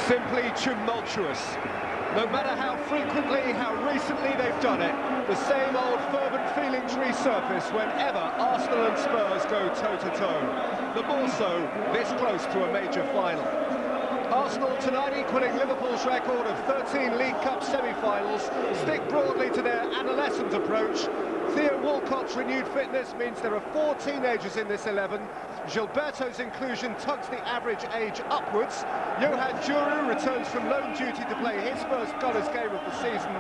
Simply tumultuous. No matter how frequently, how recently they've done it, the same old fervent feelings resurface whenever Arsenal and Spurs go toe-to-toe. The more so this close to a major final. Arsenal tonight equalling Liverpool's record of 13 League Cup semi-finals, stick broadly to their adolescent approach. Theo Walcott's renewed fitness means there are 4 teenagers in this 11. Gilberto's inclusion tugs the average age upwards. Johan Djourou returns from loan duty to play his first Gunners game of the season.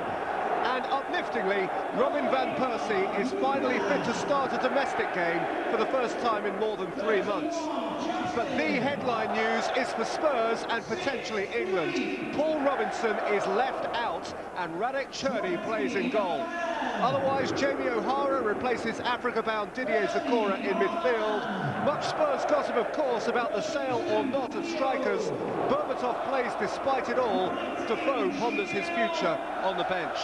And upliftingly, Robin van Persie is finally fit to start a domestic game for the first time in more than 3 months. But the headline news is for Spurs and potentially England. Paul Robinson is left out and Radek Cherny plays in goal. Otherwise, Jamie O'Hara replaces Africa-bound Didier Zokora in midfield. Much Spurs gossip, of course, about the sale or not of strikers. Berbatov plays despite it all. Defoe ponders his future on the bench.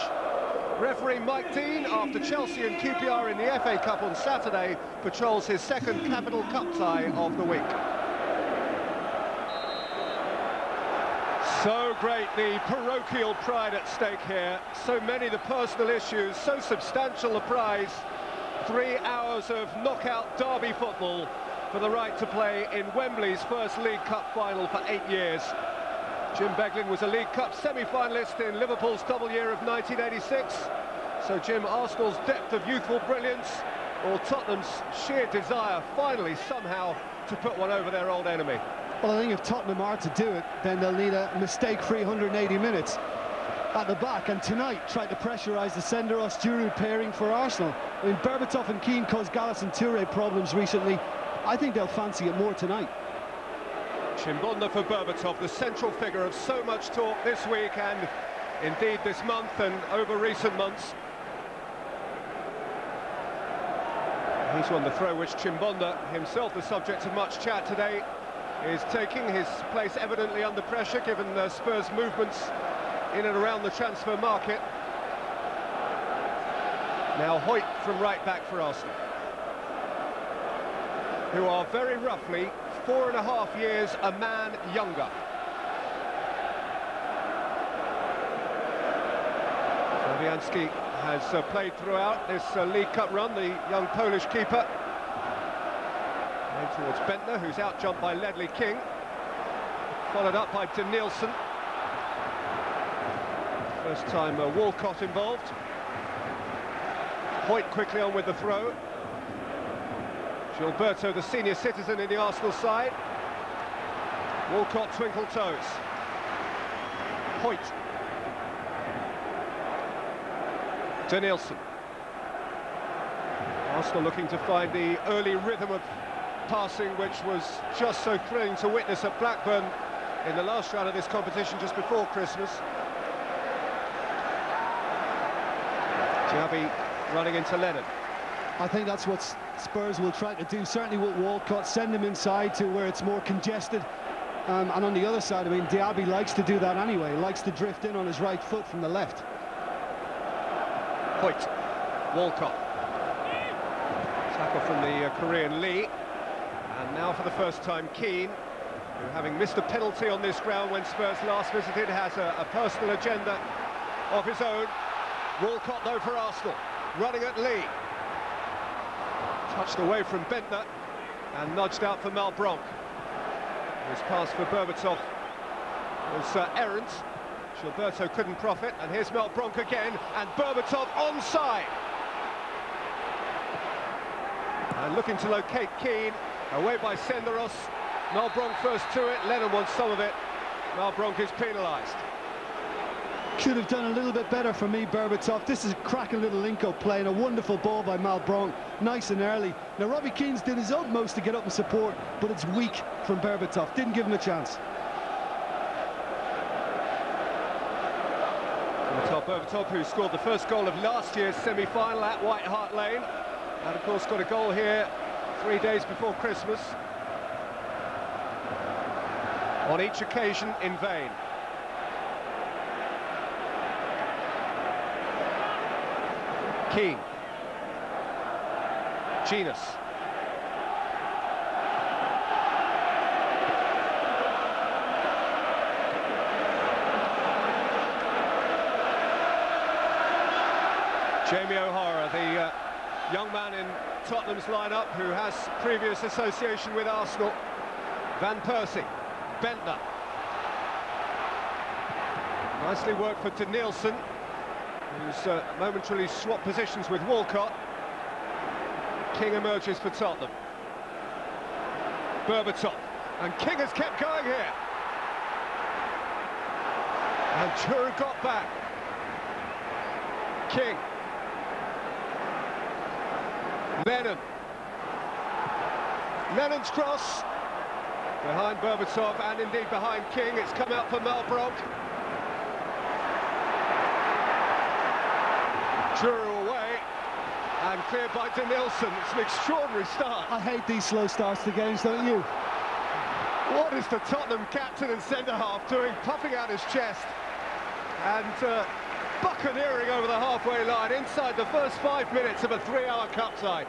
Referee Mike Dean, after Chelsea and QPR in the FA Cup on Saturday, patrols his second Capital Cup tie of the week. So great, the parochial pride at stake here. So many the personal issues, so substantial the prize. 3 hours of knockout derby football for the right to play in Wembley's first League Cup final for 8 years. Jim Beglin was a League Cup semi-finalist in Liverpool's double year of 1986. So Jim, Arsenal's depth of youthful brilliance, or Tottenham's sheer desire finally somehow to put one over their old enemy? Well, I think if Tottenham are to do it, then they'll need a mistake-free 180 minutes at the back. And tonight, try to pressurise the Senderos-Djourou pairing for Arsenal. I mean, Berbatov and Keane caused Gallas and Touré problems recently. I think they'll fancy it more tonight. Chimbonda for Berbatov, the central figure of so much talk this week and indeed this month and over recent months. He's won the throw which Chimbonda, himself the subject of much chat today, is taking. His place evidently under pressure given the Spurs' movements in and around the transfer market. Now Hoyt from right back for Arsenal, who are very roughly 4.5 years a man younger. Fabianski has played throughout this League Cup run, the young Polish keeper. Going towards Bentner, who's out-jumped by Ledley King. Followed up by Danielson. First time Walcott involved. Hoyt quickly on with the throw. Gilberto, the senior citizen in the Arsenal side. Walcott twinkle toes. Hoyt. Danielson. Arsenal looking to find the early rhythm of passing, which was just so thrilling to witness at Blackburn in the last round of this competition just before Christmas. Xavi running into Lennon. I think that's what Spurs will try to do, certainly with Walcott, send him inside to where it's more congested. And on the other side, I mean, Diaby likes to do that anyway, likes to drift in on his right foot from the left. Hoyt, Walcott. Tackle from the Korean Lee. And now for the first time, Keane, who, having missed a penalty on this ground when Spurs last visited, has a personal agenda of his own. Walcott, though, for Arsenal, running at Lee. Touched away from Bentner and nudged out for Malbranque. His pass for Berbatov was errant. Gilberto couldn't profit, and here's Malbranque again, and Berbatov onside. And looking to locate Keane, away by Senderos. Malbranque first to it, Lennon wants some of it. Malbranque is penalised. Could have done a little bit better for me, Berbatov. This is a cracking little link-up play and a wonderful ball by Malbranque, nice and early. Now, Robbie Keane's did his utmost to get up and support, but it's weak from Berbatov. Didn't give him a chance. Berbatov, who scored the first goal of last year's semi-final at White Hart Lane, and of course got a goal here 3 days before Christmas. On each occasion in vain. Keane. Genus. Jamie O'Hara, the young man in Tottenham's lineup who has previous association with Arsenal. Van Persie, Bentner. Nicely worked for Danielson, who's momentarily swapped positions with Walcott. King emerges for Tottenham. Berbatov, and King has kept going here. And Giroud got back. King. Lennon's cross. Behind Berbatov and indeed behind King. It's come out for Malbranque. Giroud away. And cleared by Danielson. It's an extraordinary start. I hate these slow starts to games, don't you? What is the Tottenham captain and centre-half doing, puffing out his chest and buccaneering over the halfway line inside the first 5 minutes of a 3-hour cup tie?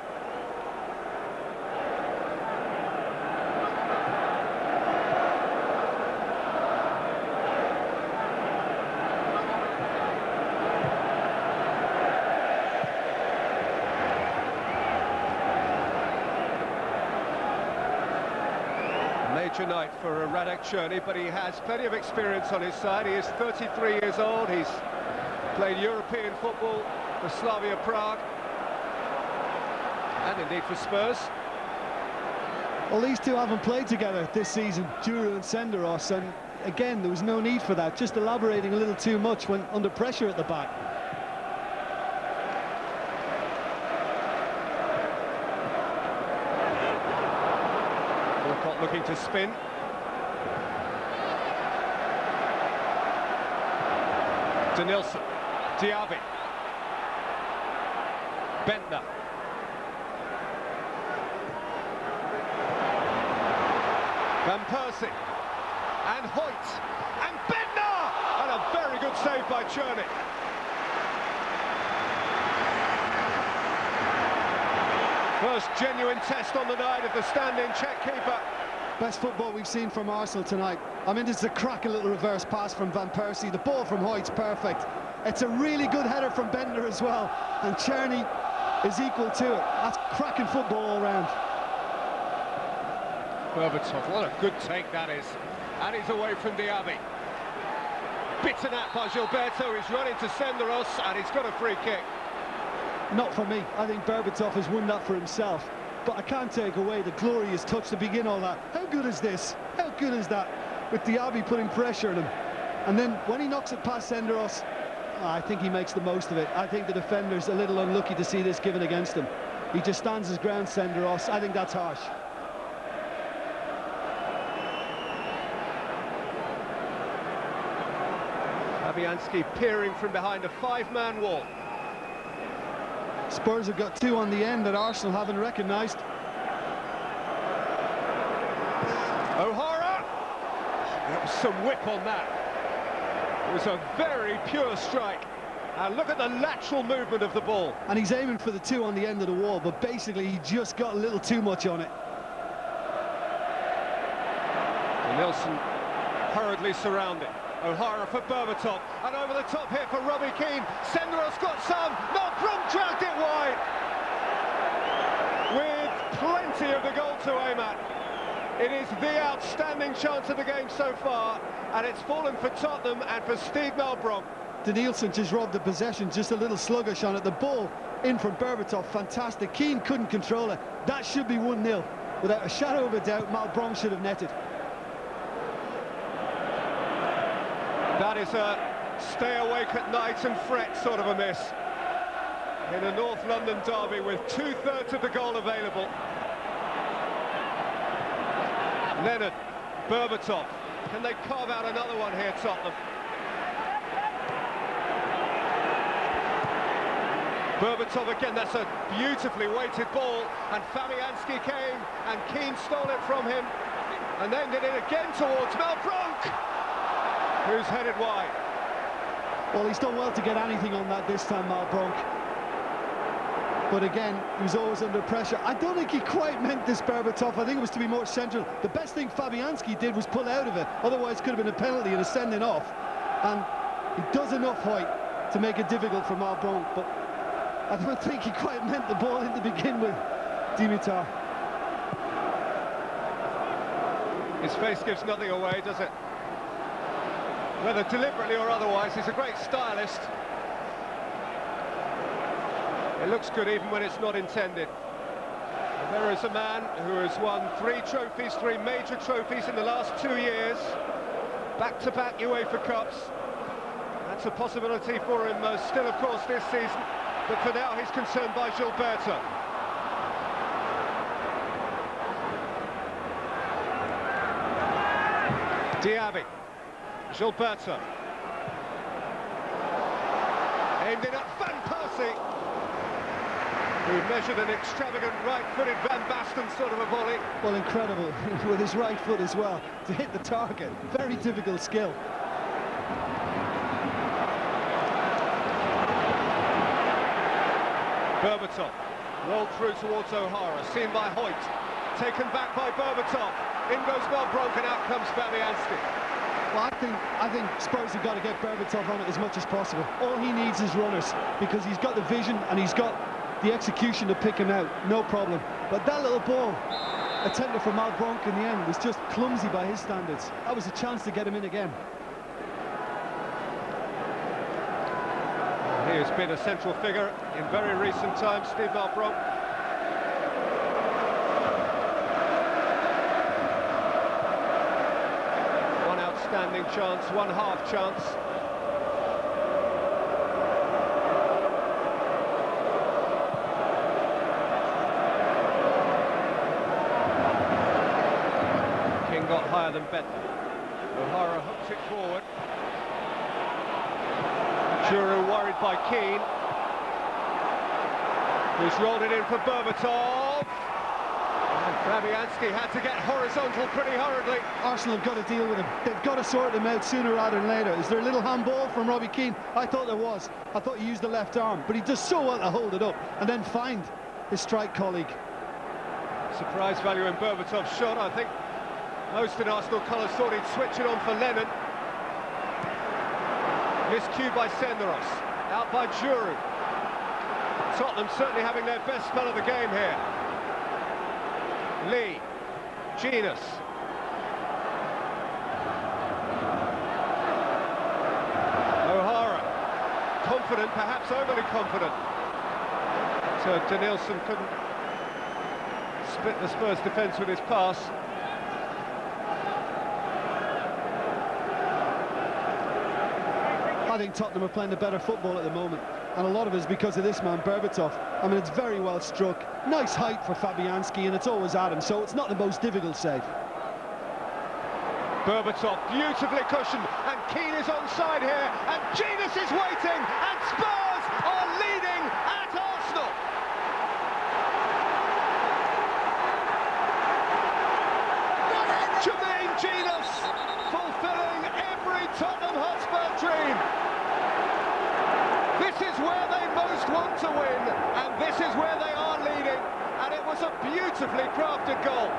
Major night for Radek Cherny, but he has plenty of experience on his side. He is 33 years old. He's played European football for Slavia Prague and indeed for Spurs. Well, these two haven't played together this season, Giroud and Senderos, and again there was no need for that, just elaborating a little too much when under pressure at the back. Looking to spin. Danielson, Diaby, Bentner. Van Persie, and Hoyt, and Bentner! And a very good save by Cherny. First genuine test on the night of the stand-in Czech keeper. Best football we've seen from Arsenal tonight. I mean, it's a cracking little reverse pass from Van Persie. The ball from Hoyt's perfect. It's a really good header from Bentner as well. And Cherny is equal to it. That's cracking football all round. Berbatov, what a good take that is. And he's away from Diaby. Bitten at by Gilberto. He's run into Senderos and he's got a free kick. Not for me. I think Berbatov has won that for himself. But I can't take away the glorious touch to begin all that. How good is this? How good is that? With Diaby putting pressure on him. And then when he knocks it past Senderos, I think he makes the most of it. I think the defender's a little unlucky to see this given against him. He just stands his ground, Senderos. I think that's harsh. Fabianski peering from behind a 5-man wall. Spurs have got two on the end that Arsenal haven't recognised. O'Hara! There was some whip on that. It was a very pure strike. And look at the lateral movement of the ball. And he's aiming for the two on the end of the wall, but basically he just got a little too much on it. Nilsson hurriedly surrounded. O'Hara for Berbatov, and over the top here for Robbie Keane. Senderos got some. Malbranque dragged it wide. With plenty of the goal to aim at. It is the outstanding chance of the game so far, and it's fallen for Tottenham and for Steve Malbranque. Danielson just robbed the possession, just a little sluggish on it. The ball in from Berbatov, fantastic. Keane couldn't control it. That should be 1-0. Without a shadow of a doubt, Malbranque should have netted. That is a stay awake at night and fret sort of a miss. In a North London derby with 2/3 of the goal available. Leonard, Berbatov. Can they carve out another one here, Tottenham? Berbatov again, that's a beautifully weighted ball, and Fabianski came and Keane stole it from him and then did it again towards Malbranque, who's headed wide. Well, he's done well to get anything on that this time, Malbranque. But again, he was always under pressure. I don't think he quite meant this, Berbatov. I think it was to be more central. The best thing Fabianski did was pull out of it. Otherwise, it could have been a penalty and a sending off. And he does enough, Hoyt, to make it difficult for Malbranque. But I don't think he quite meant the ball in to begin with, Dimitar. His face gives nothing away, does it? Whether deliberately or otherwise, he's a great stylist. It looks good even when it's not intended. And there is a man who has won 3 trophies, 3 major trophies in the last 2 years. Back-to-back UEFA Cups. That's a possibility for him still, of course, this season. But for now, he's concerned by Gilberto. Diaby. Gilberto. Aimed in at Van Persie, who measured an extravagant right-footed Van Basten sort of a volley. Well, incredible, with his right foot as well, to hit the target. Very difficult skill. Berbatov rolled through towards O'Hara, seen by Hoyt, taken back by Berbatov. In goes Malbronk, and out comes Fabianski. Well, I think Spurs have got to get Berbatov on it as much as possible. All he needs is runners, because he's got the vision and he's got the execution to pick him out, no problem. But that little ball attempted for Malbronk in the end was just clumsy by his standards. That was a chance to get him in again. He has been a central figure in very recent times, Steve Malbronk. One outstanding chance, one half chance. King got higher than Benton. O'Hara hooks it forward. Giroud worried by Keane, who's rolled it in for Berbatov. And Fabianski had to get horizontal pretty hurriedly. Arsenal have got to deal with him. They've got to sort him out sooner rather than later. Is there a little handball from Robbie Keane? I thought there was. I thought he used the left arm, but he does so well to hold it up and then find his strike colleague. Surprise value in Berbatov's shot. I think most in Arsenal colours thought he'd switch it on for Lennon. Miscue by Senderos, out by Giroud. Tottenham certainly having their best spell of the game here. Lee, Genus. O'Hara, confident, perhaps overly confident. So Danielson couldn't split the Spurs defence with his pass. I think Tottenham are playing the better football at the moment, and a lot of it is because of this man, Berbatov. I mean, it's very well struck. Nice height for Fabianski, and it's always at him, so it's not the most difficult save. Berbatov beautifully cushioned, and Keane is onside here, and Genus is waiting, and Spurs are leading at Arsenal. Jermaine Genus fulfilling every Tottenham Hotspur dream. This is where they most want to win, and this is where they are leading, and it was a beautifully crafted goal.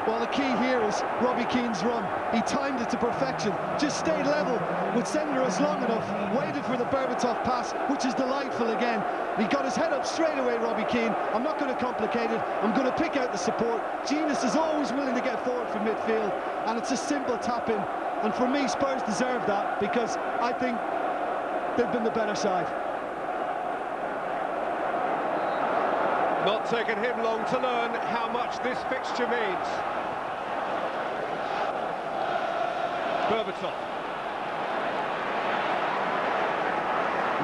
Well, the key here is Robbie Keane's run. He timed it to perfection, just stayed level with Senderos long enough, waited for the Berbatov pass, which is delightful again. He got his head up straight away, Robbie Keane. I'm not going to complicate it, I'm going to pick out the support. Genus is always willing to get forward from midfield, and it's a simple tap-in. And for me, Spurs deserve that, because I think they've been the better side. Not taken him long to learn how much this fixture means. Berbatov.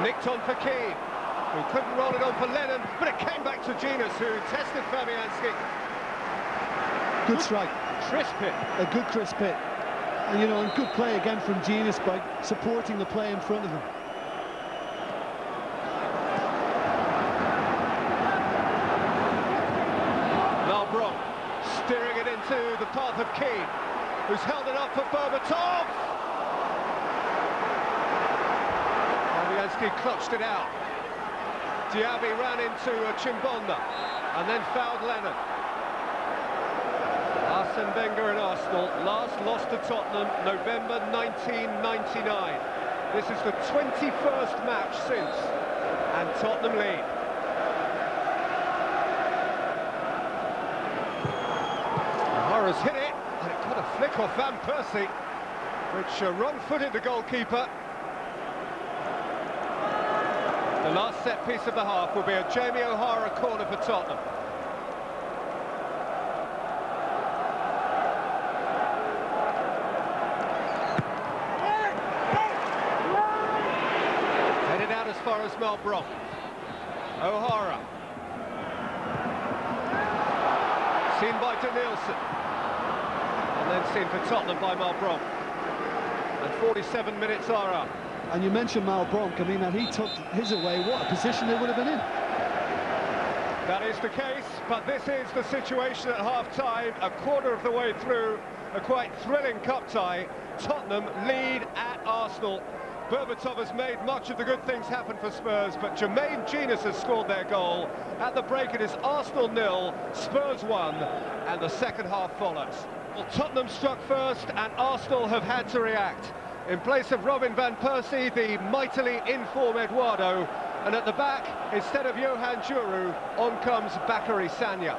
Nicked on for Keane, who couldn't roll it on for Lennon, but it came back to Genus, who tested Fabianski. Good strike. Crisp hit. A good crisp hit. And, you know, and good play again from Genus by supporting the play in front of him. Malbronk steering it into the path of Keane, who's held it up for Berbatov. Fabianski clutched it out. Diaby ran into Chimbonda and then fouled Lennon. Arsene Wenger and Arsenal last lost to Tottenham November 1999. This is the 21st match since, and Tottenham lead. O'Hara's hit it, and it got a flick off Van Persie, which wrong-footed the goalkeeper. The last set piece of the half will be a Jamie O'Hara corner for Tottenham. Headed out as far as Malbronk. O'Hara. Seen by Danielson. And then seen for Tottenham by Malbronk. And 47 minutes are up. And you mentioned Malbronk. I mean, and he took his away. What a position they would have been in. That is the case, but this is the situation at half-time. A quarter of the way through, a quite thrilling cup tie. Tottenham lead at Arsenal. Berbatov has made much of the good things happen for Spurs, but Jermaine Genius has scored their goal. At the break, it is Arsenal 0, Spurs 1, and the second half follows. Well, Tottenham struck first, and Arsenal have had to react. In place of Robin van Persie, the mightily in-form Eduardo, and at the back, instead of Johan Djourou, on comes Bakary Sagna.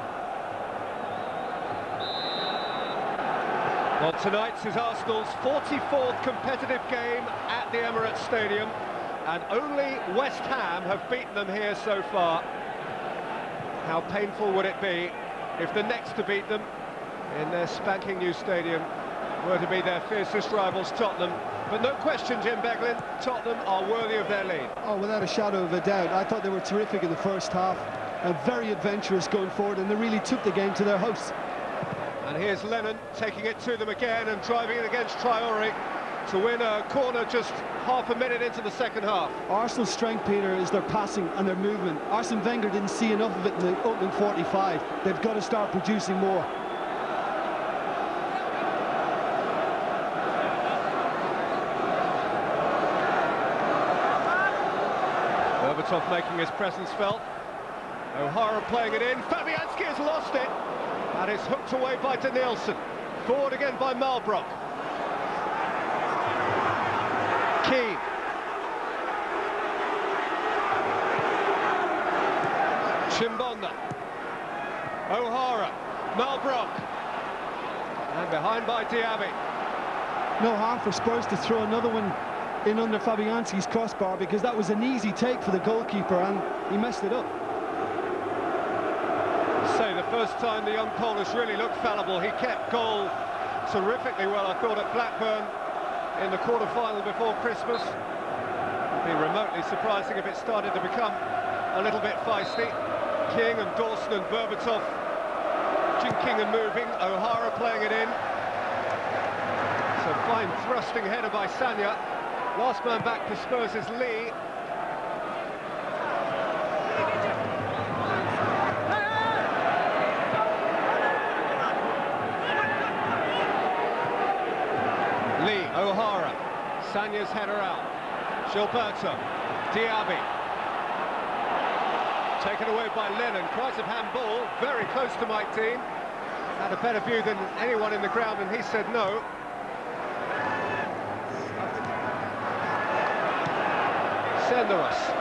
Well, tonight's is Arsenal's 44th competitive game at the Emirates Stadium, and only West Ham have beaten them here so far. How painful would it be if the next to beat them in their spanking new stadium were to be their fiercest rivals, Tottenham? But no question, Jim Beglin, Tottenham are worthy of their lead. Oh, without a shadow of a doubt. I thought they were terrific in the first half and very adventurous going forward, and they really took the game to their hosts. And here's Lennon taking it to them again and driving it against Traore to win a corner just half a minute into the second half. Arsenal's strength, Peter, is their passing and their movement. Arsene Wenger didn't see enough of it in the opening 45. They've got to start producing more. Berbatov making his presence felt. O'Hara playing it in. Fabianski has lost it. And it's hooked away by Danielson. Forward again by Malbronk. Keane. Chimbonda. O'Hara. Malbronk. And behind by Diaby. No harm for Spurs to throw another one in under Fabianski's crossbar, because that was an easy take for the goalkeeper and he messed it up. Say the first time the young Polish really looked fallible. He kept goal terrifically well, I thought, at Blackburn in the quarter-final before Christmas. It'd be remotely surprising if it started to become a little bit feisty. King and Dawson and Berbatov jinking and moving. O'Hara playing it in. It's a fine thrusting header by Sagna. Last man back for Spurs is Lee. O'Hara, Sagna's header out. Gilberto, Diaby. Taken away by Lennon, quite a handball, very close to Mike Dean. Had a better view than anyone in the ground, and he said no. Senderos.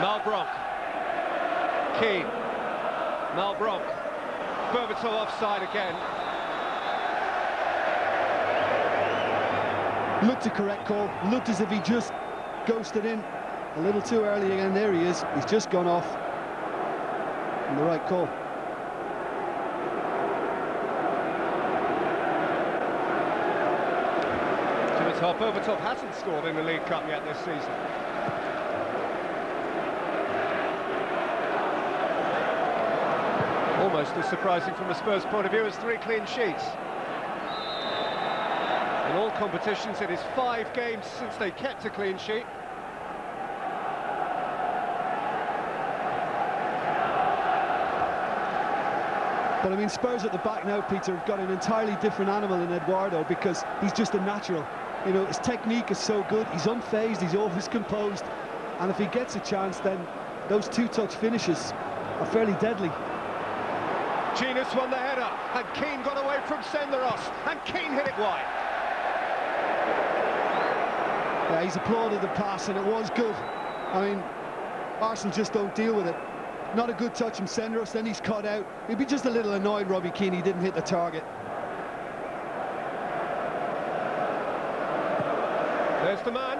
Malbronk. Keane. Malbronk. Berbatov offside again. Looked a correct call. Looked as if he just ghosted in a little too early again. There he is. He's just gone off. And the right call. Berbatov hasn't scored in the League Cup yet this season. Almost as surprising from a Spurs point of view as 3 clean sheets. In all competitions, it is 5 games since they kept a clean sheet. But I mean, Spurs at the back now, Peter, have got an entirely different animal in Eduardo, because he's just a natural. You know, his technique is so good, he's unfazed, he's always composed, and if he gets a chance, then those 2-touch finishes are fairly deadly. Genius won the header, and Keane got away from Senderos, and Keane hit it wide. Yeah, he's applauded the pass, and it was good. I mean, Arsenal just don't deal with it. Not a good touch from Senderos, then he's cut out. He'd be just a little annoyed, Robbie Keane, he didn't hit the target. There's the man.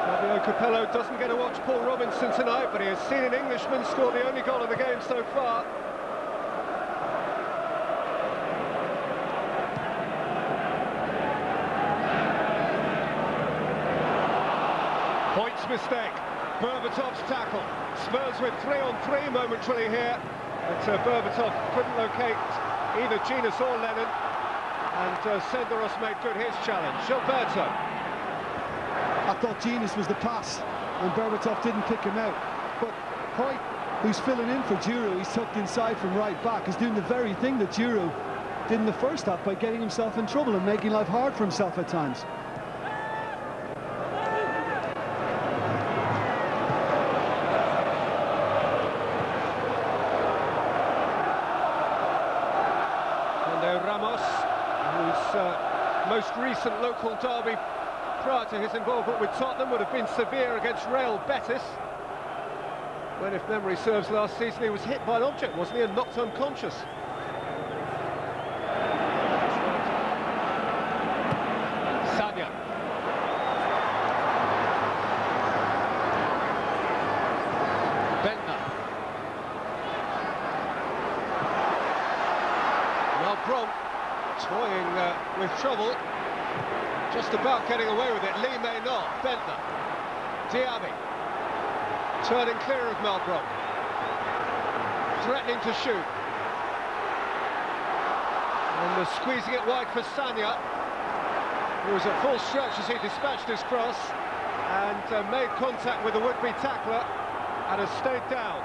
Fabio Capello doesn't get to watch Paul Robinson tonight, but he has seen an Englishman score the only goal of the game so far. Points mistake. Berbatov's tackle. Spurs with 3-on-3 momentarily here. But Berbatov couldn't locate either Genius or Lennon. And Senderos made good his challenge. Gilberto. I thought Genius was the pass, and Berbatov didn't pick him out. But Hoyt, who's filling in for Giroud, he's tucked inside from right back, is doing the very thing that Giroud did in the first half by getting himself in trouble and making life hard for himself at times. Most recent local derby prior to his involvement with Tottenham would have been severe against Real Betis, when, if memory serves, last season he was hit by an object, wasn't he, and knocked unconscious. Sanya. Bentner. Malbron. Toying with trouble, just about getting away with it. Lee may not. Bentner. Diaby. Turning clear of Malbron. Threatening to shoot. And squeezing it wide for Sanya, who was at full stretch as he dispatched his cross and made contact with the would-be tackler and has stayed down.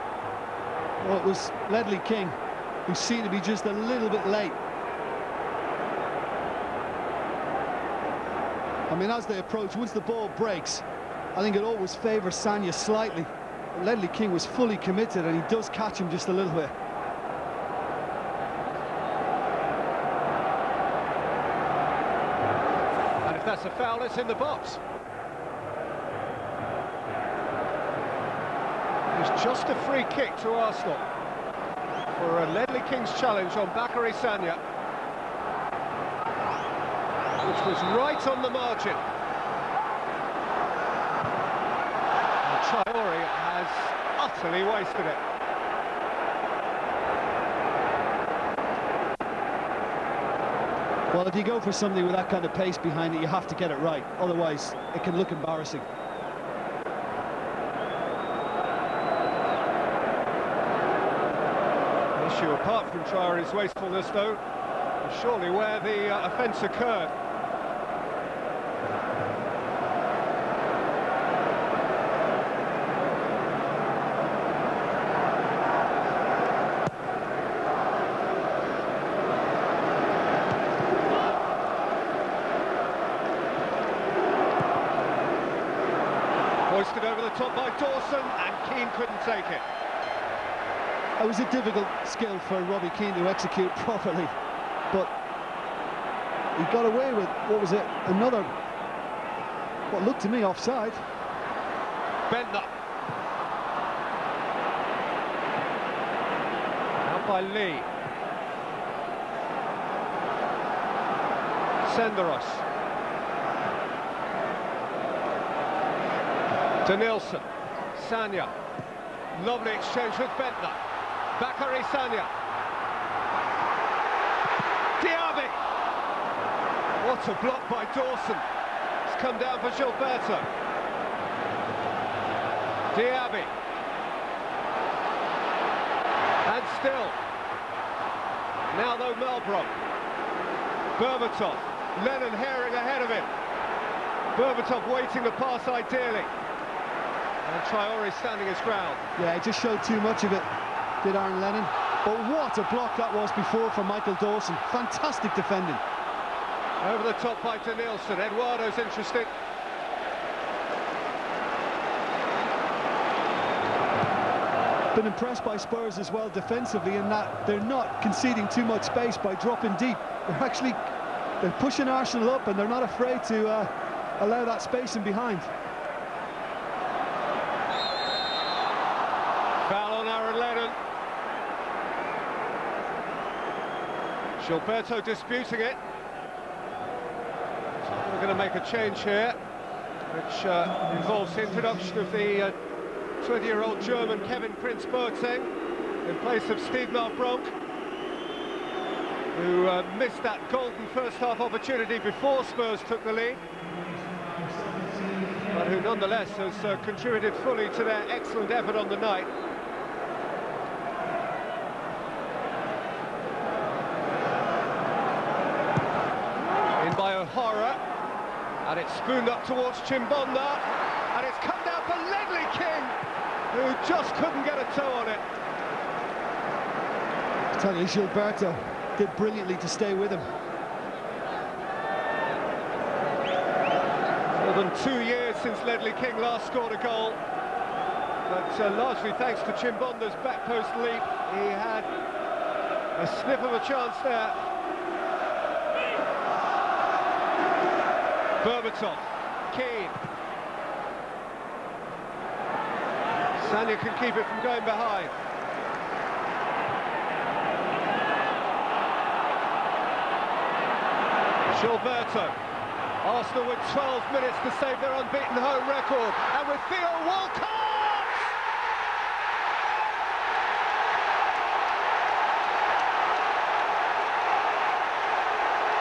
Well, it was Ledley King, who seemed to be just a little bit late. I mean, as they approach, once the ball breaks, I think it always favours Sanya slightly. But Ledley King was fully committed, and he does catch him just a little bit. And if that's a foul, it's in the box. It's just a free kick to Arsenal for Ledley King's challenge on Bakary Sanya, which was right on the margin. And Traore has utterly wasted it. Well, if you go for something with that kind of pace behind it, you have to get it right. Otherwise, it can look embarrassing. The issue, apart from Traore's wastefulness, though, is surely where the offence occurred. Hoisted over the top by Dawson, and Keane couldn't take it. It was a difficult skill for Robbie Keane to execute properly, but he got away with, what was it, another, what looked to me, offside. Bentner. Out by Lee. Senderos. Denilson. Sanya. Lovely exchange with Bentner. Bakary Sanya. Diaby. What a block by Dawson. It's come down for Gilberto. Diaby. And still. Now though Malbron. Berbatov. Lennon herring ahead of him. Berbatov waiting the pass ideally. And Traore standing his ground. Yeah, he just showed too much of it, did Aaron Lennon. But what a block that was before from Michael Dawson. Fantastic defending. Over the top by Denilson. Eduardo's interested. Been impressed by Spurs as well defensively in that they're not conceding too much space by dropping deep. They're pushing Arsenal up and they're not afraid to allow that space in behind. Foul on Aaron Lennon. Gilberto disputing it. So we're going to make a change here, which involves the introduction of the 20-year-old German Kevin Prince Boateng in place of Steve Malbronk, who missed that golden first-half opportunity before Spurs took the lead, but who nonetheless has contributed fully to their excellent effort on the night. In by O'Hara, and it's spooned up towards Chimbonda, and it's come down for Ledley King, who just couldn't get a toe on it. I tell you, Gilberto did brilliantly to stay with him. More than 2 years since Ledley King last scored a goal, but largely thanks to Chimbonda's back post leap, he had a sniff of a chance there. Berbatov, Keane. Sanya can keep it from going behind. Gilberto. Arsenal with 12 minutes to save their unbeaten home record, and with Theo Walcott!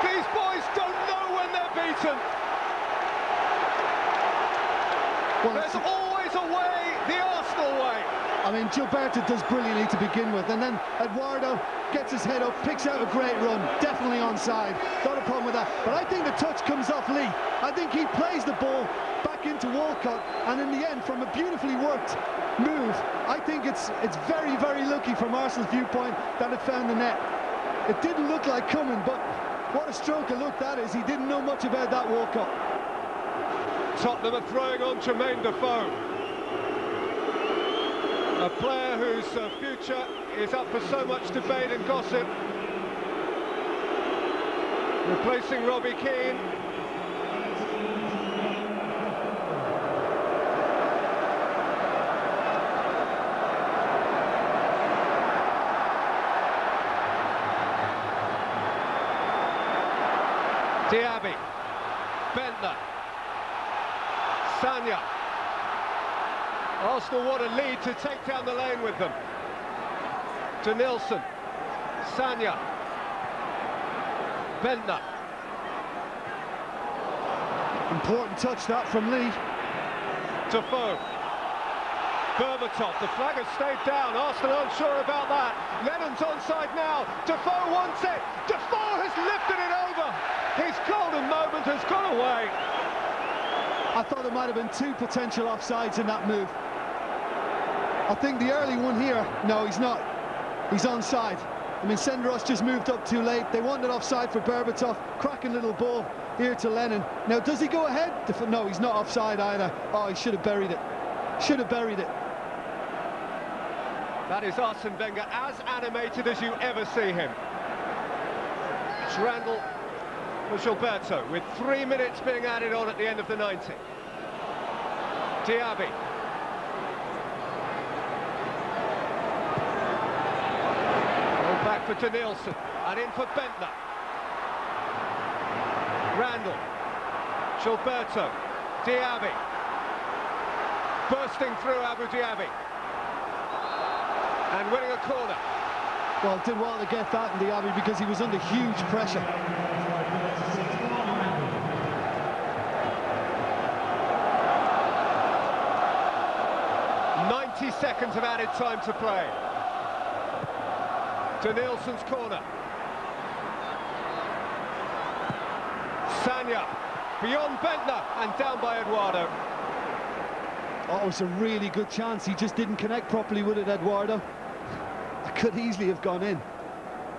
These boys don't know when they're beaten. Well, there's always a way, the Arsenal way. I mean, Gilberto does brilliantly to begin with, and then Eduardo gets his head up, picks out a great run, definitely onside, not a problem with that. But I think the touch comes off Lee. I think he plays the ball back into Walcott, and in the end, from a beautifully worked move, I think it's very, very lucky from Arsenal's viewpoint that it found the net. It didn't look like coming, but what a stroke of luck that is. He didn't know much about that, Walcott. Tottenham are throwing on Jermaine Defoe, a player whose future is up for so much debate and gossip, replacing Robbie Keane. Diaby, Bentner, Sanya. Arsenal want a lead to take down the lane with them. To Nilsson, Sanya, Bentner. Important touch that from Lee. Defoe, Berbatov, the flag has stayed down. Arsenal unsure about that. Lennon's onside now. Defoe wants it. Defoe has lifted it over. His golden moment has gone away. I thought there might have been 2 potential offsides in that move. I think the early one here, no, he's not. He's onside. I mean, Senderos just moved up too late. They wanted offside for Berbatov. Cracking little ball here to Lennon. Now, does he go ahead? No, he's not offside either. Oh, he should have buried it. Should have buried it. That is Arsene Wenger, as animated as you ever see him. It's Randall for Gilberto, with 3 minutes being added on at the end of the 90. Diaby. Back for Nilsson, and in for Bentner. Randall, Gilberto, Diaby. Bursting through Abu Diaby. And winning a corner. Well, it did well to get that in Diaby because he was under huge pressure. Seconds of added time to play. To Nilsson's corner. Sanya beyond Bentner and down by Eduardo. Oh, it's a really good chance. He just didn't connect properly with it, Eduardo. It could easily have gone in.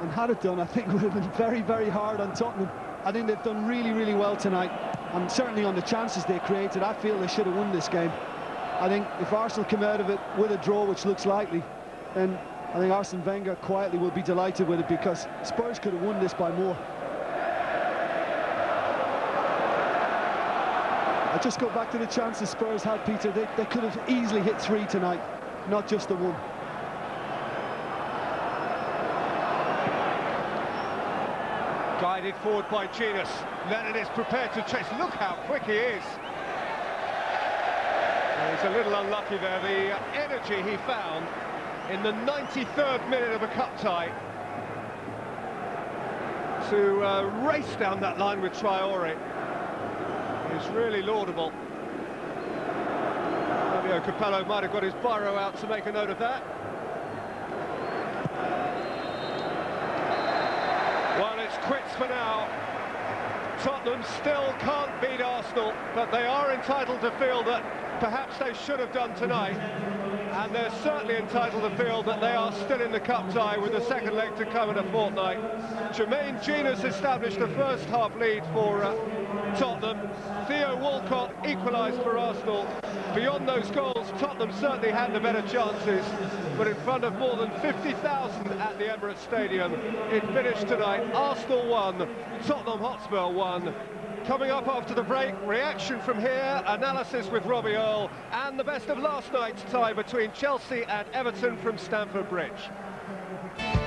And had it done, I think it would have been very, very hard on Tottenham. I think they've done really, really well tonight. And certainly on the chances they created, I feel they should have won this game. I think if Arsenal come out of it with a draw, which looks likely, then I think Arsene Wenger quietly will be delighted with it, because Spurs could have won this by more. I just go back to the chances Spurs had, Peter. They could have easily hit 3 tonight, not just the 1. Guided forward by Genius. Lennon is prepared to chase. Look how quick he is. He's a little unlucky there. The energy he found in the 93rd minute of a cup tie to race down that line with Traore is really laudable. Fabio Capello might have got his biro out to make a note of that. Well, it's quits for now. Tottenham still can't beat Arsenal, but they are entitled to feel that perhaps they should have done tonight, and they're certainly entitled to feel that they are still in the cup tie with the second leg to come in a fortnight. Jermaine Genius established the first half lead for Tottenham. Theo Walcott equalised for Arsenal. Beyond those goals, Tottenham certainly had the better chances, but in front of more than 50,000 at the Emirates Stadium, it finished tonight. Arsenal 1, Tottenham Hotspur 1. Coming up after the break, reaction from here, analysis with Robbie Earle, and the best of last night's tie between Chelsea and Everton from Stamford Bridge. And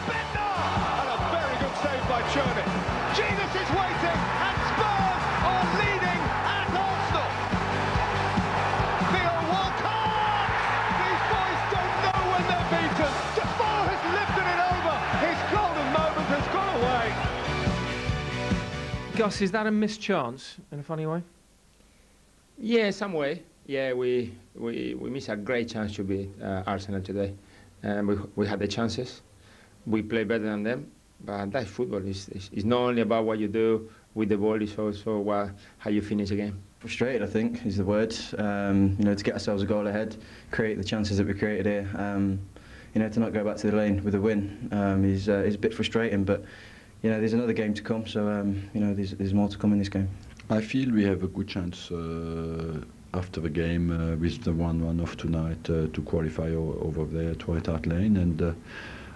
Bender! And a very good save by Cherny. Jesus is waiting, and Spurs are leading at Arsenal. Theo Walcott! These boys don't know when they're beaten. Defoe has lifted it over. His golden moment has gone away. Gus, is that a missed chance in a funny way? Yeah, some way. Yeah, we missed a great chance to beat Arsenal today. We had the chances. We play better than them, but that's football. It's not only about what you do with the ball, it's also how you finish a game. Frustrated, I think, is the word. You know, to get ourselves a goal ahead, create the chances that we created here. You know, to not go back to the lane with a win is a bit frustrating, but you know, there's another game to come, so you know, there's more to come in this game. I feel we have a good chance after the game with the 1-1 of tonight to qualify over there to White Hart Lane, and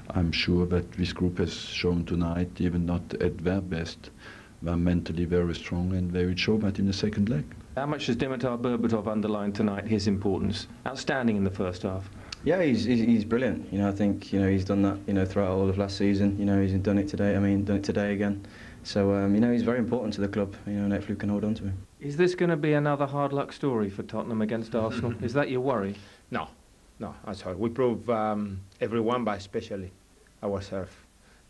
I'm sure that this group has shown tonight, even not at their best, they're mentally very strong, and they will show that in the second leg. How much has Dimitar Berbatov underlined tonight, his importance? Outstanding in the first half. Yeah, he's brilliant. You know, I think he's done that. You know, throughout all of last season. You know, he's done it today. I mean, done it today again. So you know, he's very important to the club. You know, and hopefully we can hold on to him. Is this going to be another hard luck story for Tottenham against Arsenal? Is that your worry? No, that's all. We prove everyone, but especially ourselves,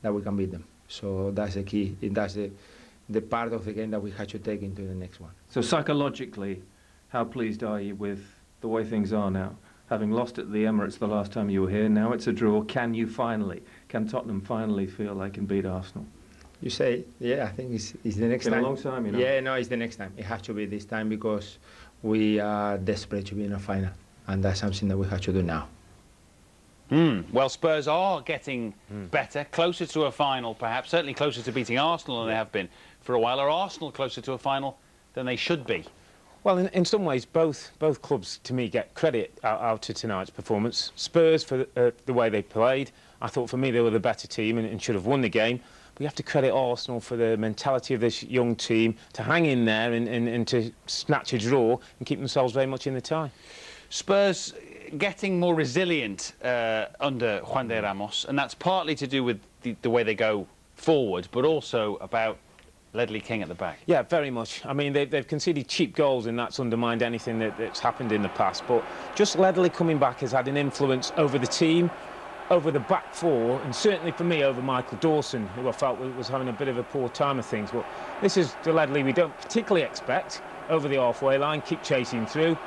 that we can beat them. So that's the key. That's the part of the game that we have to take into the next one. So psychologically, how pleased are you with the way things are now? Having lost at the Emirates the last time you were here, now it's a draw. Can Tottenham finally feel they can beat Arsenal? You say, yeah, I think it's the next time. It's been a long time, you know. Yeah, no, it's the next time. It has to be this time because we are desperate to be in a final, and that's something that we have to do now. Well, Spurs are getting better, closer to a final perhaps, certainly closer to beating Arsenal than they have been for a while. Are Arsenal closer to a final than they should be? Well, in some ways, both clubs, to me, get credit out of tonight's performance. Spurs for the way they played. I thought, for me, they were the better team and should have won the game. We have to credit Arsenal for the mentality of this young team to hang in there and to snatch a draw and keep themselves very much in the tie. Spurs getting more resilient under Juan de Ramos, and that's partly to do with the way they go forward, but also about Ledley King at the back. Yeah, very much. I mean, they've conceded cheap goals, and that's undermined anything that's happened in the past. But just Ledley coming back has had an influence over the team, over the back four, and certainly for me over Michael Dawson, who I felt was having a bit of a poor time of things. But this is the Ledley we don't particularly expect. Over the halfway line, keep chasing through,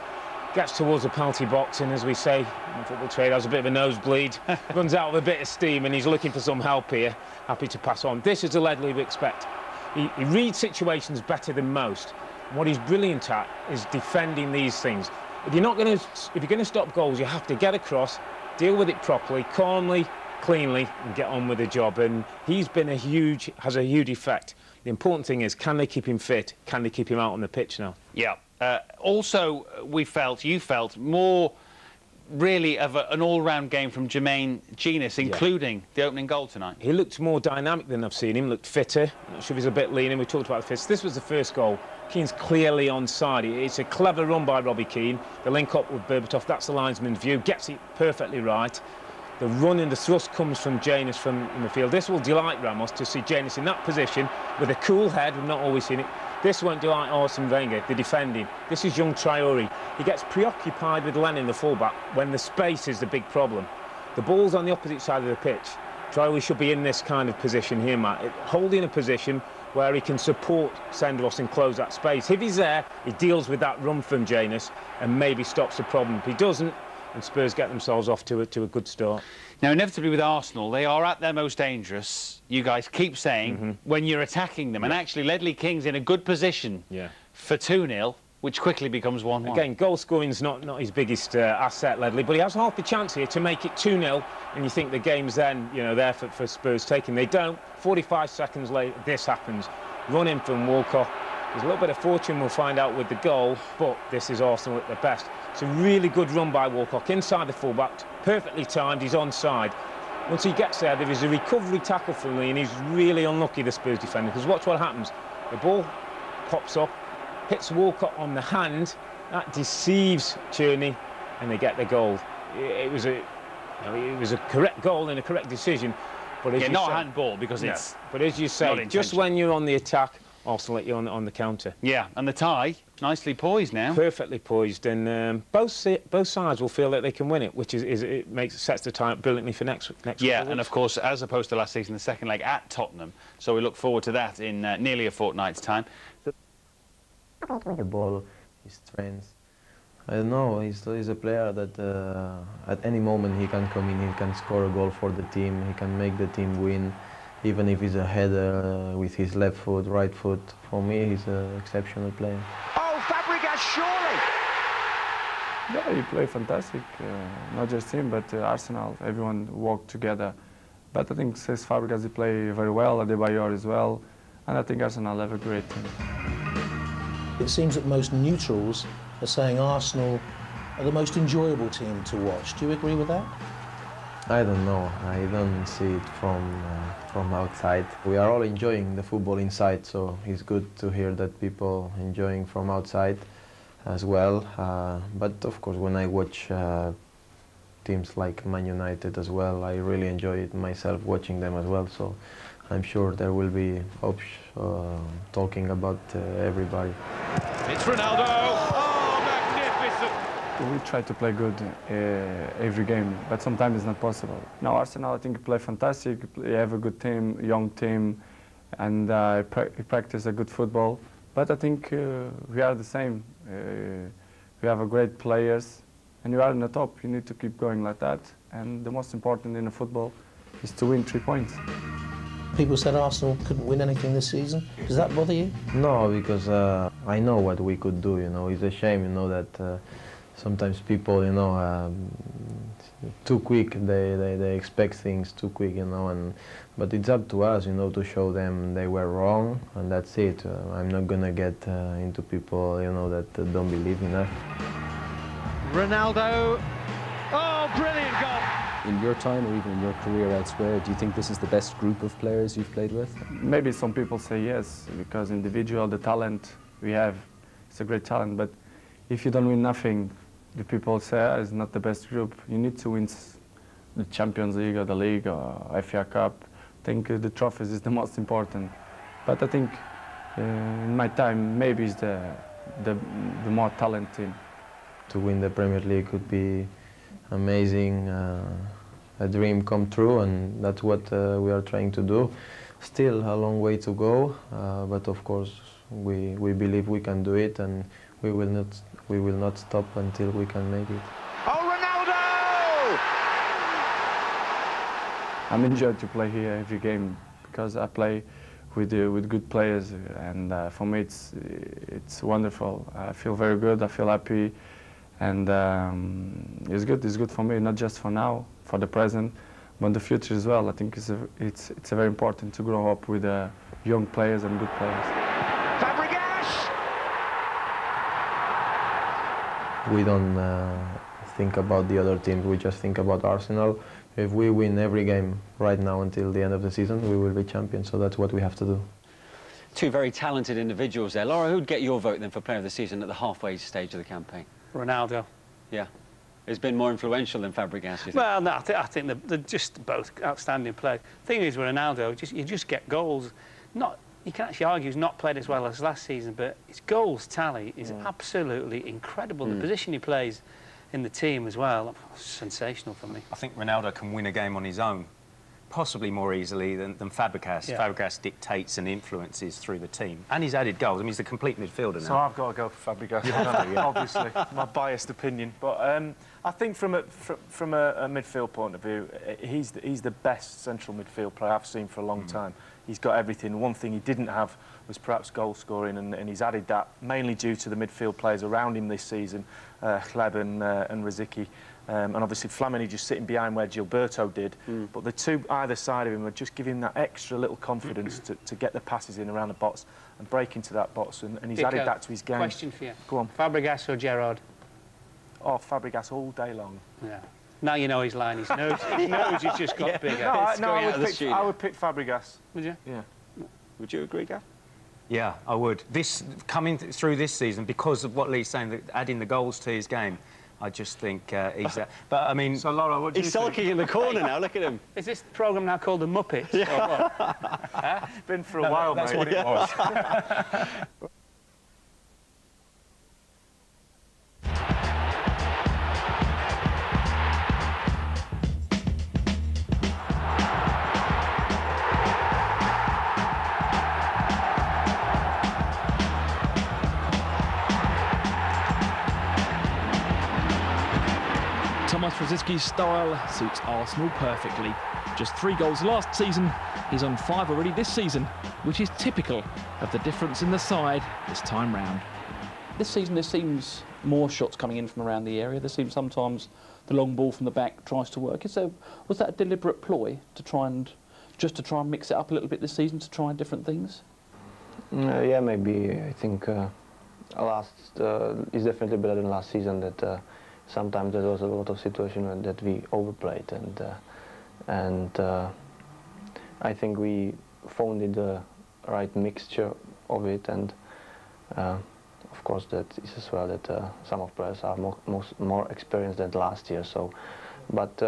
gets towards the penalty box, and as we say in football trade, has a bit of a nosebleed, runs out with a bit of steam, and he's looking for some help here. Happy to pass on. This is the Ledley we expect. He reads situations better than most. What he's brilliant at is defending these things. If you're going to stop goals, you have to get across, deal with it properly, calmly, cleanly, and get on with the job. And he's been has a huge effect. The important thing is, can they keep him fit? Can they keep him out on the pitch now? Yeah. Also, you felt more really of an all-round game from Jermaine Genius, including the opening goal tonight. He looked more dynamic than I've seen him, looked fitter. I'm not sure if he's a bit leaner. We talked about the fits. This was the first goal. Keane's clearly onside. It's a clever run by Robbie Keane. The link up with Berbatov, that's the linesman's view, gets it perfectly right. The run and the thrust comes from Janus from in the field. This will delight Ramos to see Janus in that position with a cool head. We've not always seen it. This won't delight Arsene Wenger, the defending. This is young Traore. He gets preoccupied with Lennon, the fullback, when the space is the big problem. The ball's on the opposite side of the pitch. Traore should be in this kind of position here, Matt, holding a position where he can support Senderos and close that space. If he's there, he deals with that run from Janus and maybe stops the problem. If he doesn't, and Spurs get themselves off to a good start. Now, inevitably with Arsenal, they are at their most dangerous, you guys keep saying, when you're attacking them. And actually, Ledley King's in a good position for 2-0, which quickly becomes 1-1. Again, goal scoring's not his biggest asset, Ledley, but he has half the chance here to make it 2-0, and you think the game's then, you know, there for Spurs taking. They don't. 45 seconds later, this happens. Run in from Walcott. There's a little bit of fortune, we'll find out, with the goal, but this is Arsenal at their best. It's a really good run by Walcott, inside the fullback, perfectly timed, he's onside. Once he gets there, there is a recovery tackle from Lee, and he's really unlucky, the Spurs defender, because watch what happens. The ball pops up, hits Walcott on the hand, that deceives Tierney, and they get the goal. It was a correct goal and a correct decision, but as you not say, a handball, because it's but as you say, just when you're on the attack, Arsenal let you on the counter. Yeah, and the tie, nicely poised now. Perfectly poised, and both sides will feel that they can win it, which sets the tie up brilliantly for next Yeah, and of course, as opposed to last season, the second leg at Tottenham. So we look forward to that in nearly a fortnight's time. The ball, his strengths. I don't know, he's a player that at any moment he can come in, he can score a goal for the team, he can make the team win. Even if he's a header with his left foot, right foot, for me he's an exceptional player. Oh, Fabregas, surely! Yeah, he played fantastic. Not just him, but Arsenal. Everyone worked together. But I think Cesc Fabregas, he played very well, Adebayor as well. And I think Arsenal have a great team. It seems that most neutrals are saying Arsenal are the most enjoyable team to watch. Do you agree with that? I don't know. I don't see it from outside. We are all enjoying the football inside, so it's good to hear that people enjoying from outside as well. But of course, when I watch teams like Man United as well, I really enjoy it myself watching them as well. So I'm sure there will be talking about everybody. It's Ronaldo. Oh, magnificent! We try to play good every game, but sometimes it's not possible. Now Arsenal, I think, play fantastic. They have a good team, young team, and practice a good football. But I think we are the same. We have a great players, and you are in the top. You need to keep going like that. And the most important in the football is to win 3 points. People said Arsenal couldn't win anything this season. Does that bother you? No, because I know what we could do. You know, it's a shame, you know, that. Sometimes people, you know, too quick. They expect things too quick, you know. But it's up to us, you know, to show them they were wrong, and that's it. I'm not gonna get into people, you know, that don't believe in us. Ronaldo. Oh, brilliant goal! In your time, or even in your career elsewhere, do you think this is the best group of players you've played with? Maybe some people say yes, because individual, the talent we have, it's a great talent. But if you don't win nothing, the people say it's not the best group. You need to win the Champions League or the League or FA Cup. I think the trophies is the most important. But I think in my time, maybe it's the more talented team. To win the Premier League would be amazing, a dream come true, and that's what we are trying to do. Still a long way to go, but of course we believe we can do it, and we will not stop until we can make it. Oh, Ronaldo! I'm enjoyed to play here every game because I play with good players, and for me it's wonderful. I feel very good. I feel happy, and it's good. It's good for me, not just for now, for the present, but the future as well. I think it's very important to grow up with young players and good players. Fabregas! We don't think about the other teams. We just think about Arsenal. If we win every game right now until the end of the season, we will be champions. So that's what we have to do. Two very talented individuals there. Laura, who'd get your vote then for Player of the Season at the halfway stage of the campaign? Ronaldo. Yeah. It's been more influential than Fabregas, you think? Well, no, I think they're just both outstanding players. The thing is with Ronaldo, you just get goals. You can actually argue he's not played as well as last season, but his goals tally is absolutely incredible. The position he plays in the team as well, sensational for me. I think Ronaldo can win a game on his own, possibly more easily than Fabregas. Yeah. Fabregas dictates and influences through the team. And he's added goals. I mean, he's a complete midfielder now. So I've got to go for Fabregas, obviously, my biased opinion. But I think from a midfield point of view, he's the best central midfield player I've seen for a long time. He's got everything. One thing he didn't have was perhaps goal scoring, and he's added that mainly due to the midfield players around him this season, Hleb and Rosicky. And obviously Flamini just sitting behind where Gilberto did. But the two either side of him are just giving that extra little confidence to get the passes in around the box and break into that box, and he's added that to his game. Question for you. Go on. Fabregas or Gerrard? Oh, Fabregas all day long. Yeah. Now you know his line. His nose has just got bigger. No, I would pick Fabregas. Would you? Yeah. Would you agree, Gav? Yeah, I would. Coming through this season, because of what Lee's saying, that adding the goals to his game, I just think he's... but, I mean... So, Laura, what do you He's think? sulking in the corner now, look at him. Is this programme now called The Muppets? Yeah. Been for a while, that's mate. what it was. Tomasz Rosicki's style suits Arsenal perfectly. Just 3 goals last season, he's on 5 already this season, which is typical of the difference in the side this time round. This season there seems more shots coming in from around the area. There seems sometimes the long ball from the back tries to work. Was that a deliberate ploy to try and mix it up a little bit this season, to try different things? Yeah, maybe. I think last is definitely better than last season. That sometimes there was a lot of situations that we overplayed, and I think we found the right mixture of it, and of course that is as well that some of players are more experienced than last year. So, but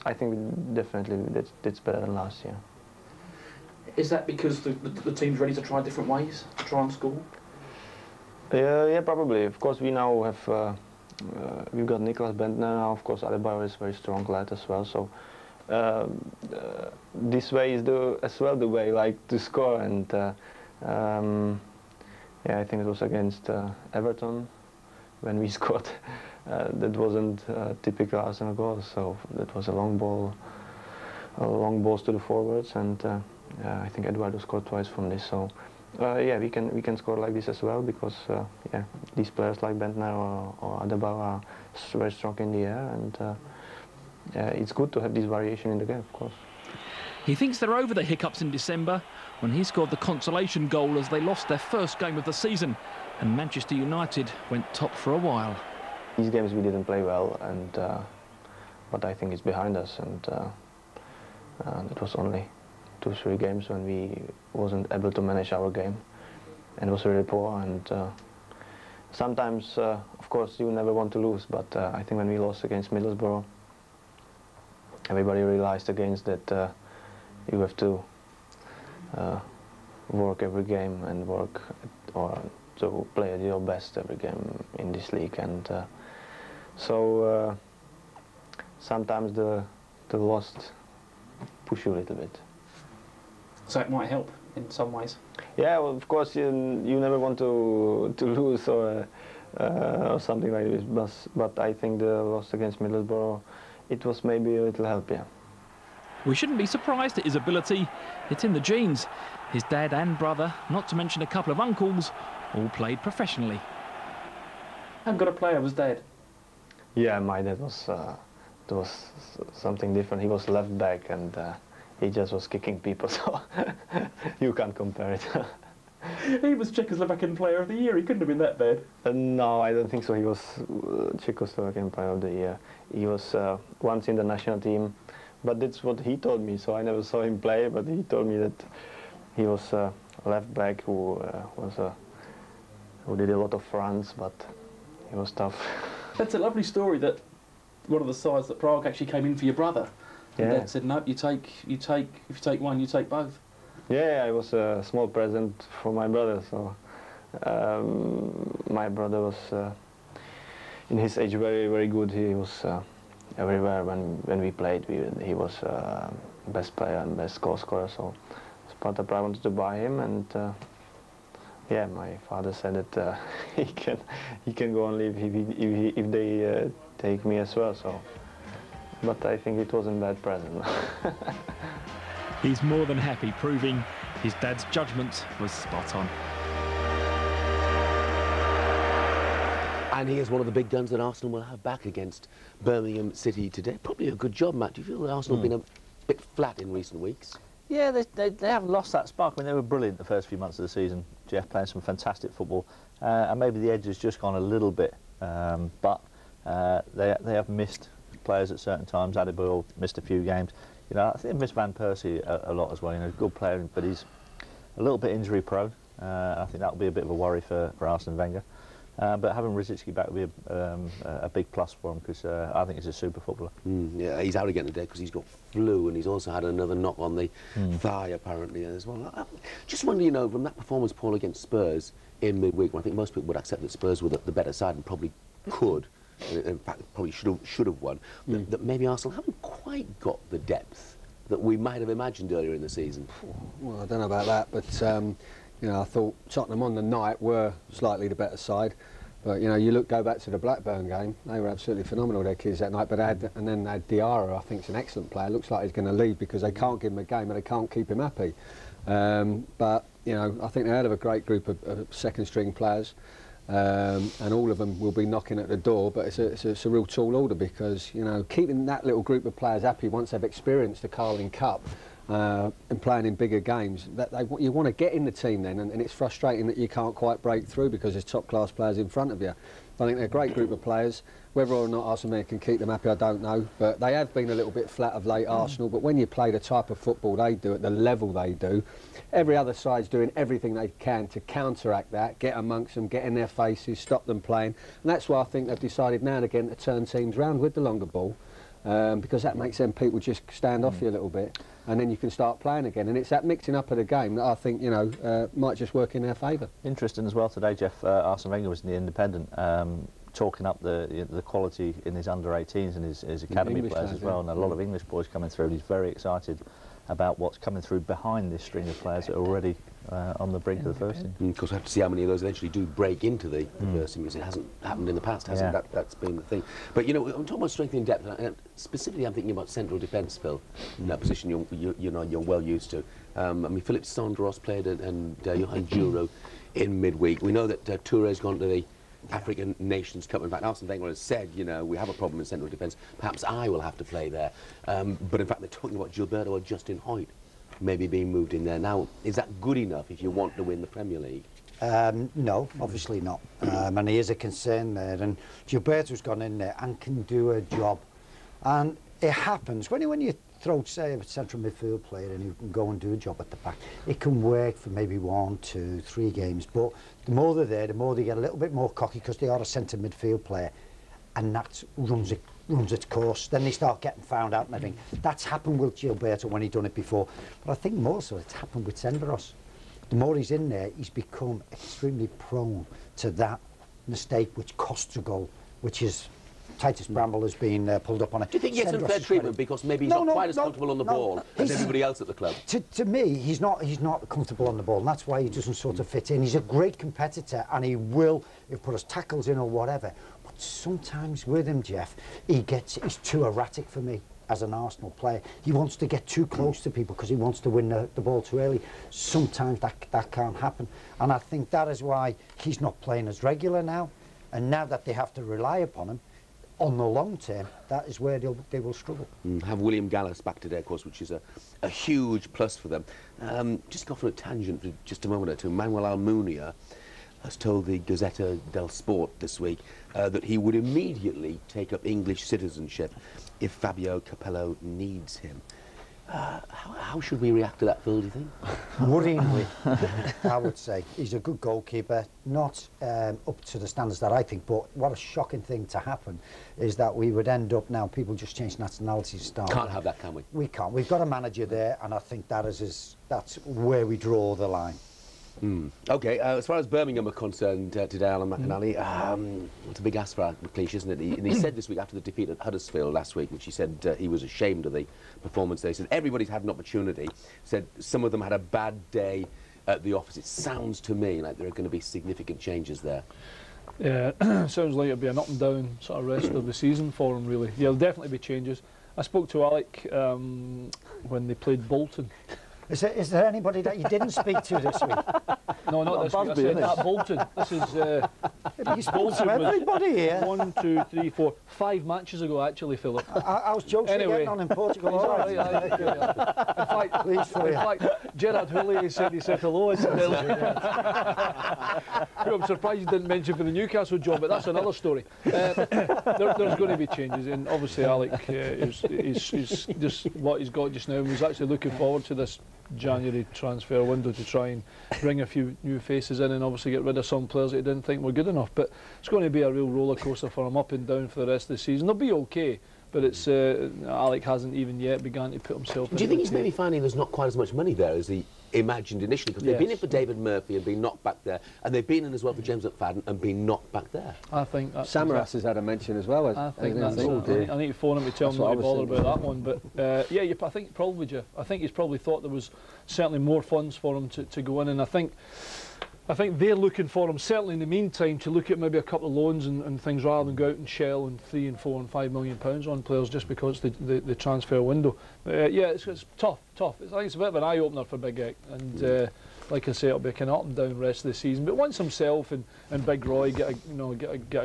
I think definitely that's better than last year. Is that because the team's ready to try different ways to try and score? Yeah, probably. Of course, we now have we've got Niklas Bentner now. Of course, Adebayor is a very strong lad as well. So this way is as well the way like to score. And yeah, I think it was against Everton when we scored. That wasn't a typical Arsenal goal. So that was a long balls to the forwards, and I think Eduardo scored twice from this. So yeah, we can score like this as well, because yeah, these players like Bentner or Adebayor are very strong in the air, and it's good to have this variation in the game, of course. He thinks they're over the hiccups in December when he scored the consolation goal as they lost their first game of the season, and Manchester United went top for a while. These games we didn't play well, and but I think it's behind us, and it was only 2-3 games when we wasn't able to manage our game, and it was really poor. And sometimes, of course, you never want to lose, but I think when we lost against Middlesbrough, everybody realized against that you have to work every game and work or to play at your best every game in this league, and so sometimes the loss push you a little bit. So it might help in some ways. Yeah, well, of course you never want to lose or something like this, but I think the loss against Middlesbrough, it was maybe a little help, yeah. We shouldn't be surprised at his ability. It's in the genes. His dad and brother, not to mention a couple of uncles, all played professionally. How good a player was Dad? Yeah, my dad was something different. He was left back, and he just was kicking people, so you can't compare it. He was Czechoslovakian Player of the Year. He couldn't have been that bad. No, I don't think so. He was Czechoslovakian Player of the Year. He was once in the national team, but that's what he told me. So I never saw him play, but he told me that he was a left back who did a lot of runs, but he was tough. That's a lovely story. That one of the sides that Prague actually came in for your brother. And Yeah. Dad said, no, if you take one, you take both. Yeah, it was a small present for my brother. So my brother was, in his age, very, very good. He was everywhere when we played. He was best player and best goal scorer. So Sparta Prague wanted to buy him, and yeah, my father said that he can go on leave if they take me as well. So, but I think it wasn't a bad present. He's more than happy, proving his dad's judgment was spot on. And he is one of the big guns that Arsenal will have back against Birmingham City today. Probably a good job, Matt. Do you feel that Arsenal have been a bit flat in recent weeks? Yeah, they haven't lost that spark. I mean, they were brilliant the first few months of the season, Jeff, playing some fantastic football. And maybe the edge has just gone a little bit. But they have missed players at certain times. Adebayor missed a few games. You know, I think they've missed Van Persie a lot as well. You know, good player, but he's a little bit injury prone. I think that will be a bit of a worry for Arsene Wenger. But having Rosicky back will be a big plus for him, because I think he's a super footballer. Yeah, he's out again today because he's got flu, and he's also had another knock on the thigh apparently as well. I just wonder, you know, from that performance, Paul, against Spurs in midweek, where I think most people would accept that Spurs were the better side and probably could, in fact, probably should have won, that maybe Arsenal haven't quite got the depth that we might have imagined earlier in the season. Well, I don't know about that, but you know, I thought Tottenham on the night were slightly the better side. But you know, go back to the Blackburn game, they were absolutely phenomenal, their kids, that night. But then they had Diarra, I think, is an excellent player. Looks like he's going to leave because they can't give him a game and they can't keep him happy. But you know, I think they had a great group of second-string players, and all of them will be knocking at the door. But it's a real tall order, because you know, keeping that little group of players happy once they've experienced the Carling Cup. And playing in bigger games, you want to get in the team then, and it's frustrating that you can't quite break through because there's top-class players in front of you. I think they're a great group of players. Whether or not Arsenal can keep them happy, I don't know. But they have been a little bit flat of late, Arsenal. But when you play the type of football they do at the level they do, every other side's doing everything they can to counteract that, get amongst them, get in their faces, stop them playing. And that's why I think they've decided now and again to turn teams round with the longer ball. Because that makes them people just stand off you a little bit, and then you can start playing again. And it's that mixing up of the game that I think, you know, might just work in their favour. Interesting as well today, Jeff. Arsene Wenger was in the Independent, talking up the quality in his under-18s and his academy players as well, and a lot of English boys coming through. He's very excited about what's coming through behind this string of players that are already on the brink of the first team. Of course, we have to see how many of those eventually do break into the first team, because it hasn't happened in the past, has it? That's been the thing. But, you know, I'm talking about strength and depth, and specifically I'm thinking about central defence, Phil, in that position you're well used to. I mean, Philip Sandros played and Johan Djuro in midweek. We know that Touré's gone to the African Nations Cup. In fact, Arsene Wenger has said, you know, we have a problem in central defence. Perhaps I will have to play there. But in fact, they're talking about Gilberto or Justin Hoyt maybe being moved in there. Now, is that good enough if you want to win the Premier League? No, obviously not. And he is a concern there. And Gilberto's gone in there and can do a job. And it happens when you throw, say, a central midfield player and who can go and do a job at the back. It can work for maybe 1, 2, 3 games, but the more they're there, the more they get a little bit more cocky, because they are a centre midfield player, and that runs its course. Then they start getting found out and everything. That's happened with Gilberto when he'd done it before, but I think more so it's happened with Sandros. The more he's in there, he's become extremely prone to that mistake which costs a goal, which is Titus Bramble has been pulled up on it. Do you think he gets unfair treatment because maybe he's not quite as comfortable on the ball as everybody else at the club? To me, he's not comfortable on the ball, and that's why he doesn't sort of fit in. He's a great competitor, and he will, if put his tackles in or whatever. But sometimes with him, Jeff, he's too erratic for me as an Arsenal player. He wants to get too close to people because he wants to win the ball too early. Sometimes that can't happen, and I think that is why he's not playing as regular now. And now that they have to rely upon him, on the long term, that is where they will struggle. Have William Gallas back today, of course, which is a huge plus for them. Just go off on a tangent for just a moment or two. Manuel Almunia has told the Gazzetta del Sport this week that he would immediately take up English citizenship if Fabio Capello needs him. How should we react to that, Phil, do you think? Worryingly, I would say. He's a good goalkeeper, not up to the standards that I think, but what a shocking thing to happen is that we would end up now, people just change nationalities to start. Can't have that, can we? We can't. We've got a manager there, and I think that's where we draw the line. OK, as far as Birmingham are concerned today, Alan McInally, it's a big ask for McLeish, isn't it? And he said this week after the defeat at Huddersfield last week, which he said he was ashamed of the performance there. He said everybody's had an opportunity. Said some of them had a bad day at the office. It sounds to me like there are going to be significant changes there. Yeah, sounds like it'll be an up and down sort of rest of the season for him, really. Yeah, there'll definitely be changes. I spoke to Alec when they played Bolton. Is there anybody that you didn't speak to this week? No, not this week. I said at Bolton. This is you spoke to everybody here. 1, 2, 3, 4, 5 matches ago, actually, Philip. I was joking getting on in Portugal. All right. In fact, Gerard Houllier said he said hello. I said I'm surprised you didn't mention for the Newcastle job, but that's another story. There's going to be changes, and obviously Alec is just what he's got just now. And he's actually looking forward to this January transfer window to try and bring a few new faces in and obviously get rid of some players that he didn't think were good enough. But it's going to be a real roller coaster for him, up and down for the rest of the season. They'll be okay, but it's Alec hasn't even yet begun to put himself. Do you think he's maybe finding there's not quite as much money there as he imagined initially? Because they've been in for David Murphy and been knocked back there, and they've been in as well for James McFadden and been knocked back there. I think Samaras has had a mention as well. I think that's I need to phone him to tell him not to bother about that one. But yeah, I think probably, Jeff. I think he's probably thought there was certainly more funds for him to go in, and I think they're looking for him, certainly in the meantime, to look at maybe a couple of loans and things rather than go out and shell and £3 and £4 and £5 million on players just because the transfer window. Yeah, it's tough. I think it's a bit of an eye opener for Big Ek, and like I say, it'll be a kind of up and down rest of the season. But once himself and Big Roy get a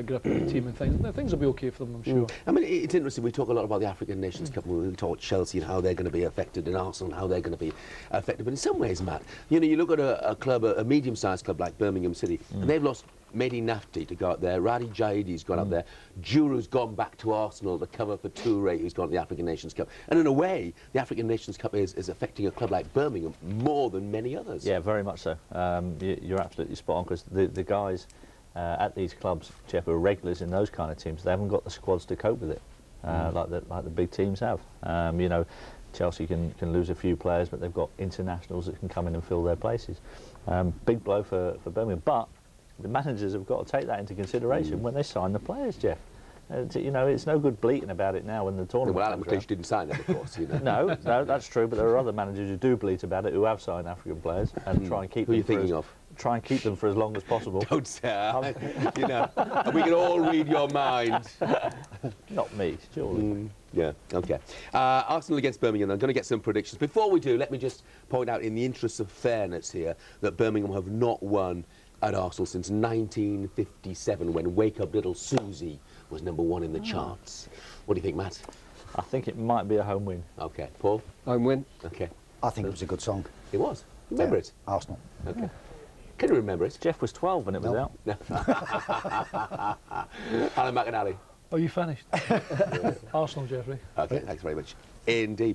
grip of the team and things will be okay for them, I'm sure. I mean, it's interesting. We talk a lot about the African Nations Cup. We talk Chelsea and how they're going to be affected, and Arsenal and how they're going to be affected. But in some ways, Matt, you look at a club, a medium-sized club like Birmingham City, and they've lost Mehdi Nafti to go out there. Radi Jahidi's gone out there. Juru's gone back to Arsenal to cover for Toure, who's gone to the African Nations Cup. And in a way, the African Nations Cup is affecting a club like Birmingham more than many others. Yeah, very much so. You're absolutely spot on, because the guys at these clubs, Jeff, who are regulars in those kind of teams, they haven't got the squads to cope with it like the big teams have. Chelsea can lose a few players, but they've got internationals that can come in and fill their places. Big blow for Birmingham, but the managers have got to take that into consideration when they sign the players, Jeff. It's no good bleating about it now when the tournament. Well, Alan McLeish didn't sign them, of course. No, that's true. But there are other managers who do bleat about it, who have signed African players and try and keep them. Who are you thinking of? Try and keep them for as long as possible. Don't say. We can all read your mind. Not me, surely. Yeah, OK. Arsenal against Birmingham. I'm going to get some predictions. Before we do, let me just point out, in the interest of fairness here, that Birmingham have not won at Arsenal since 1957, when Wake Up Little Susie was #1 in the charts. What do you think, Matt? I think it might be a home win. OK. Paul? Home win. OK. I think it was a good song. It was? Remember it? Arsenal. OK. Can you remember it? Jeff was 12 when it was out. Alan McInally. Oh, you finished? Arsenal, Jeffrey. OK, thanks very much indeed.